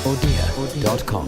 odia.com.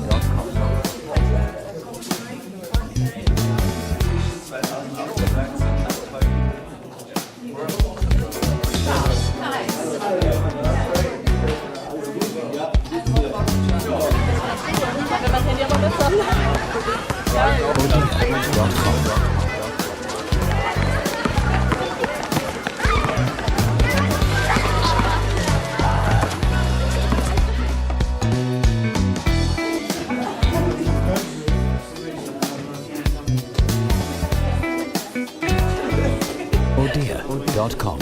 Odia.com.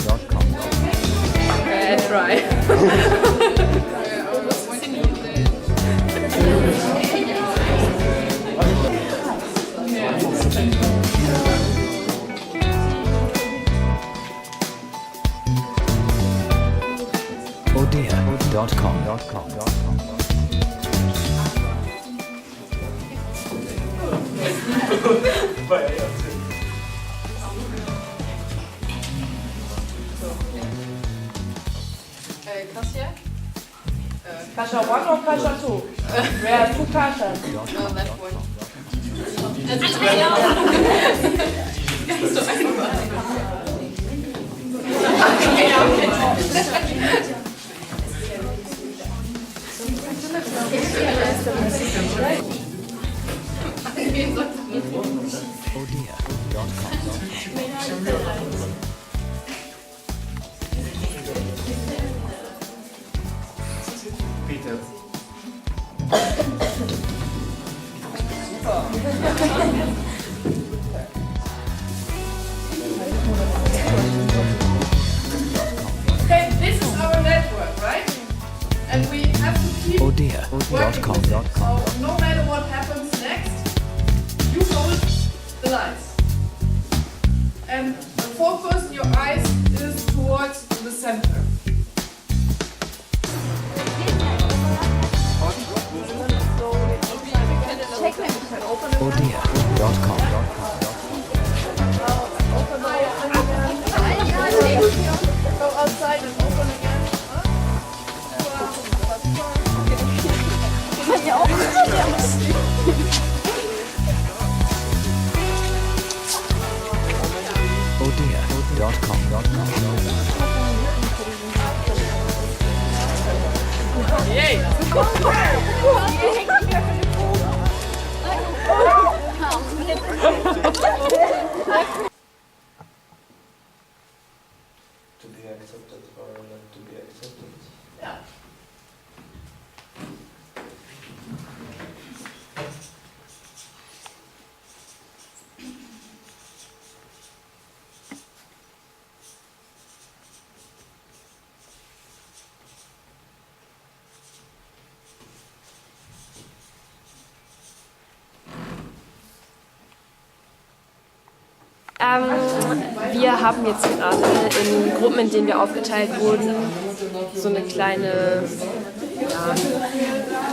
Try. Odia.com. Kasia? Kasha 1 or Kasha 2? Where are two Kashas? No, left one. Peter. Okay, this is our network, right? And we have to keep working Odia.com. with it. So no matter what happens next, you hold the lights. And the focus, your eyes, is towards the center. Odia.com. Go outside and open again. To be accepted or not to be accepted. Yeah. Wir haben jetzt gerade in Gruppen, in denen wir aufgeteilt wurden, so eine kleine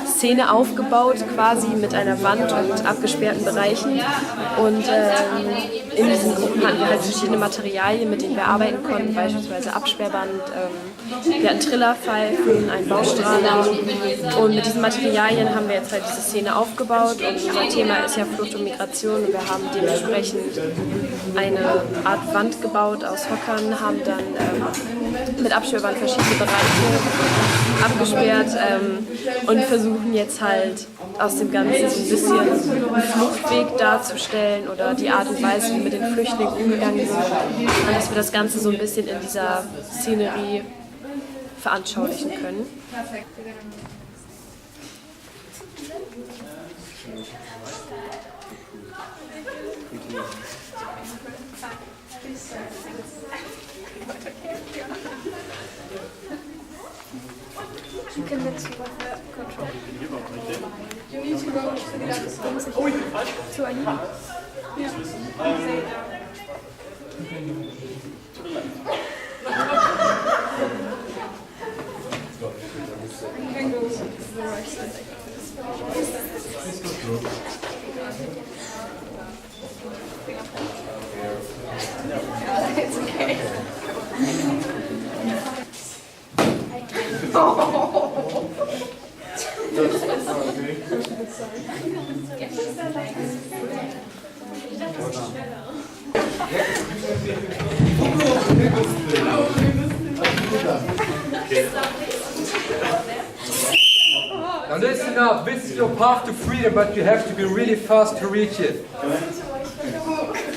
Szene aufgebaut, quasi mit einer Wand und abgesperrten Bereichen. Und in diesen Gruppen hatten wir halt verschiedene Materialien, mit denen wir arbeiten konnten, beispielsweise Absperrband, wir hatten Trillerpfeifen, einen Baustrahler. Und mit diesen Materialien haben wir jetzt halt diese Szene aufgebaut. Und unser Thema ist ja Flucht und Migration. Und wir haben dementsprechend eine Art Wand gebaut aus Hockern, haben dann mit Absperrband verschiedene Bereiche abgesperrt und versuchen jetzt halt aus dem Ganzen so ein bisschen einen Fluchtweg darzustellen oder die Art und Weise, wie wir mit den Flüchtlingen umgegangen sind. Und dass wir das Ganze so ein bisschen in dieser Szenerie veranschaulichen können. You can mix with control. You need to go To Ali. Yeah. You can go to the right side. It's okay. Oh. Now listen up, this is your path to freedom, but you have to be really fast to reach it.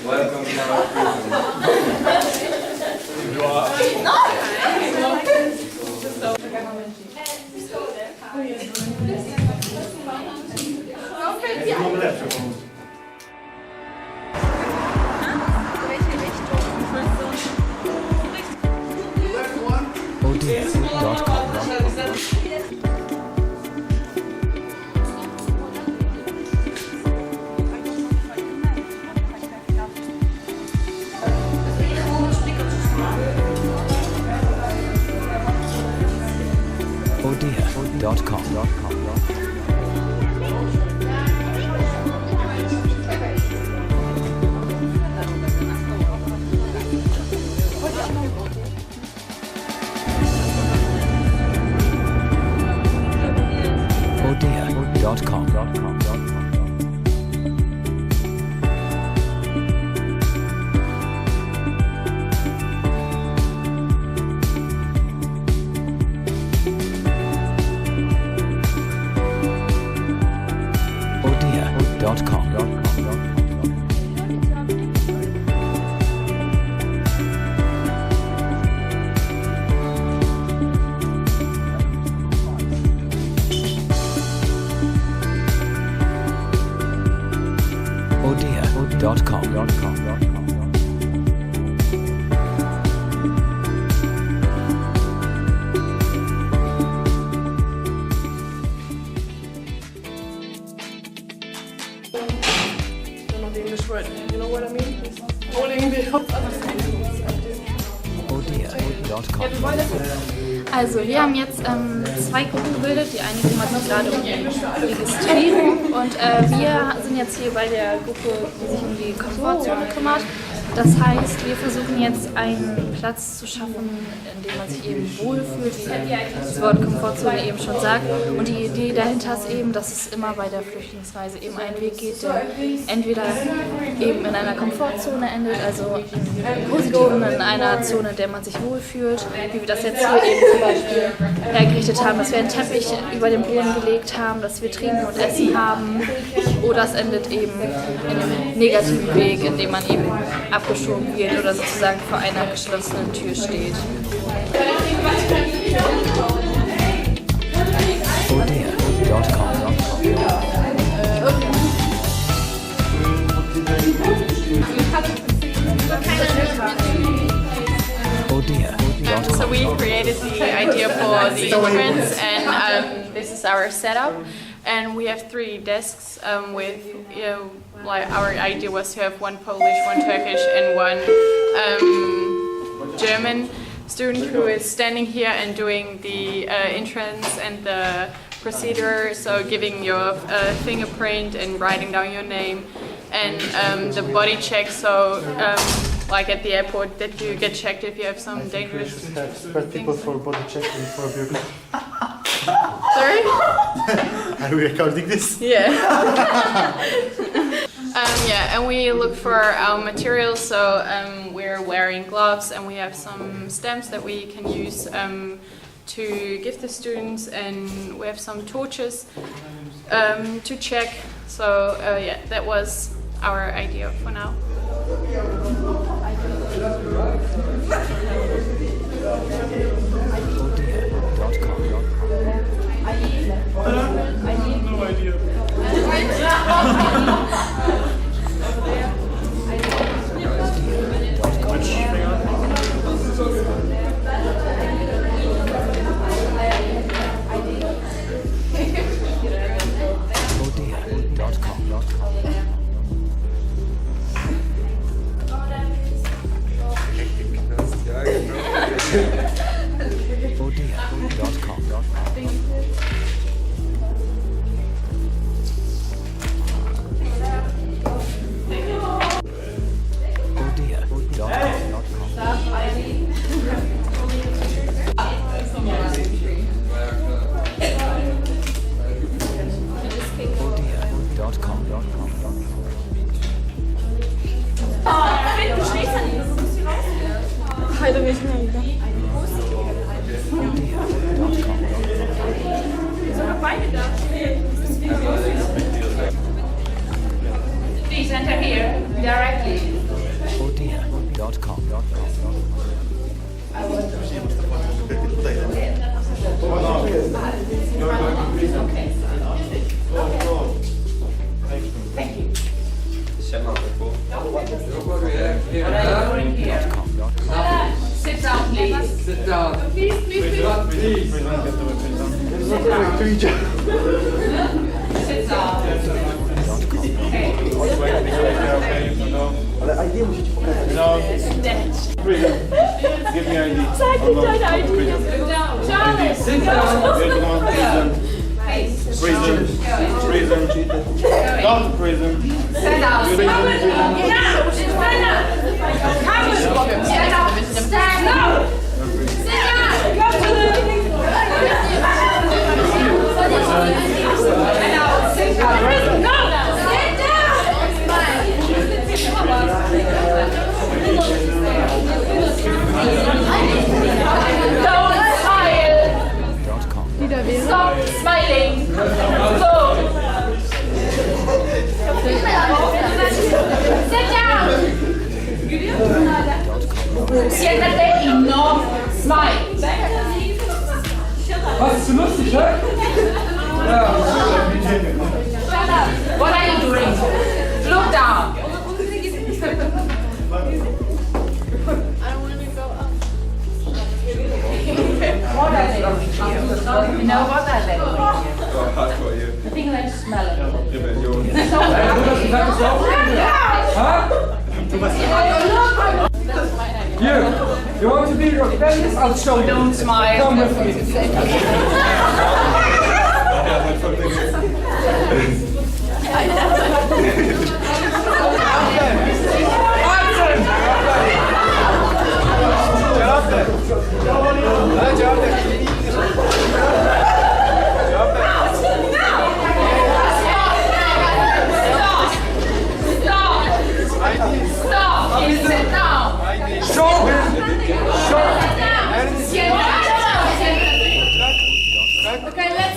Welcome to our prison. You know what I mean? Holding the Also wir haben jetzt zwei Gruppen gebildet. Die eine kümmert sich gerade um die Registrierung und wir sind jetzt hier bei der Gruppe, die sich um die Komfortzone kümmert. Das heißt, wir versuchen jetzt einen Platz zu schaffen, in dem man sich eben wohlfühlt, wie das Wort Komfortzone eben schon sagt. Und die Idee dahinter ist eben, dass es immer bei der Flüchtlingsreise eben einen Weg geht, der entweder eben in einer Komfortzone endet, also im Positiven in einer Zone, in der man sich wohlfühlt, wie wir das jetzt hier eben zum Beispiel hergerichtet haben, dass wir einen Teppich über den Boden gelegt haben, dass wir Trinken und Essen haben, oder es endet eben in einem negativen Weg, in dem man eben abgeschoben wird oder sozusagen vor einer geschlossenen Tür steht. So we created the idea for the entrance, and this is our setup. And we have 3 desks with, like our idea was to have one Polish, one Turkish, and one German student who is standing here and doing the entrance and the procedure, so giving your fingerprint and writing down your name, and the body check, so like at the airport that you get checked if you have some dangerous have people for body check and for bureaucracy. Sorry? Are we recording this? Yeah. Yeah, and we look for our materials, so we're wearing gloves and we have some stamps that we can use to give the students, and we have some torches to check. So yeah, that was our idea for now. No idea. Please enter here directly. Odia.com. Sit down, please. Sit down. Please. Please. Sit down. Ale ID musicie pokazać. No. Give me ID. Sit down. Prison. Not prison. Stand up. Stand up. Stand up. Go to the... Sit down. Don't smile. Stop smiling. Go. Sit down. Siéntate y no smile. Was ist so lustig, ne? Ja. What are you doing? Look down. What are they? You know what are they? I think they smell it. You want to be rebellious? I'll show you. Don't smile. Come with me. Stop! Sit down! Show him. Okay, let's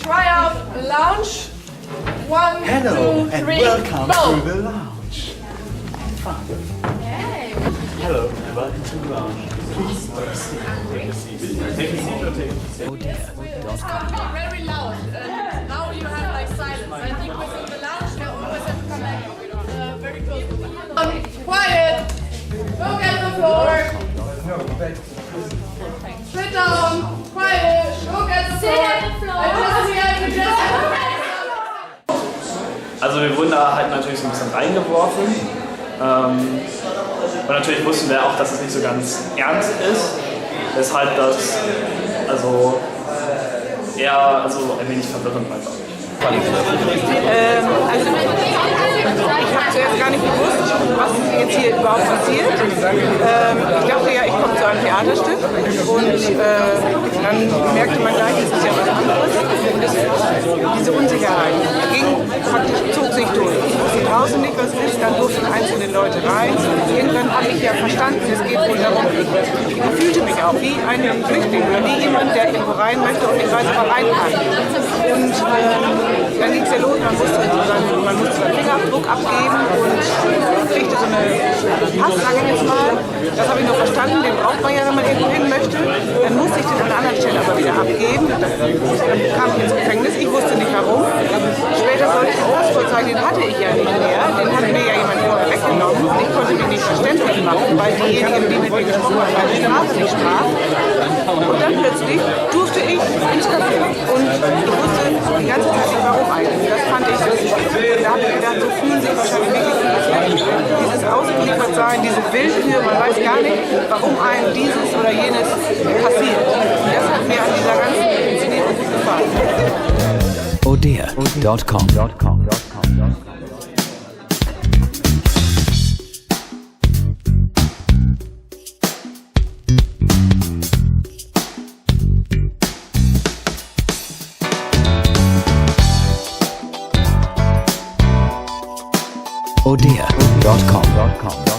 try out lounge. 1, Hello 2, and 3, welcome go. to the lounge. Hello and welcome to the lounge. Please take a seat. Take a seat or take a seat. Odia.com. Very loud. Now you have like silence. I think within the lounge they always have to come back very close. Quiet. Look at the floor. Sit down. Quiet. Look at the floor. Also wir wurden da halt natürlich so ein bisschen reingeworfen. Und natürlich wussten wir auch, dass es nicht so ganz ernst ist. Weshalb das eher ein wenig verwirrend war, glaube ich. Also ich habe zuerst gar nicht gewusst, was jetzt hier überhaupt passiert. Ich dachte ja, ich komme zu einem Theaterstück und dann merkte man gleich, es ist ja was anderes. Und diese Unsicherheit zog sich durch. Ich wusste draußen nicht, was ist, dann durften einzelne Leute rein. Irgendwann habe ich ja verstanden, es geht wohl darum, ich fühlte mich auch wie ein Flüchtling oder wie jemand, der irgendwo rein möchte und nicht weiß, wo er rein kann. Und dann ging es ja los, man musste seinen Fingerabdruck abgeben und kriegte so eine Pass, sage ich jetzt mal. Das habe ich noch verstanden, den braucht man ja, wenn man irgendwo hin möchte. Dann musste ich den an einer anderen Stelle aber wieder abgeben. Dann kam ich ins Gefängnis, ich wusste nicht warum. Später sollte ich den Passport zeigen, den hatte ich ja nicht mehr. Den hat mir ja jemand vorher weggenommen und ich konnte mich nicht verständlich machen, weil diejenigen, die mit mir gesprochen haben, meine Sprache nicht sprach. Und dann plötzlich durfte ich ins Café. Und ich wusste die ganze Zeit nicht, warum eigentlich. Das fand ich lustig. Und da habe ich gedacht, so fühlen sich wahrscheinlich wirklich Menschen. Dieses Ausgeliefertsein, diese Willkür, man weiß gar nicht, warum einem dieses oder jenes passiert. Und das hat mir an dieser ganzen Inszenierung gut gefallen. Odia.com. odia.com.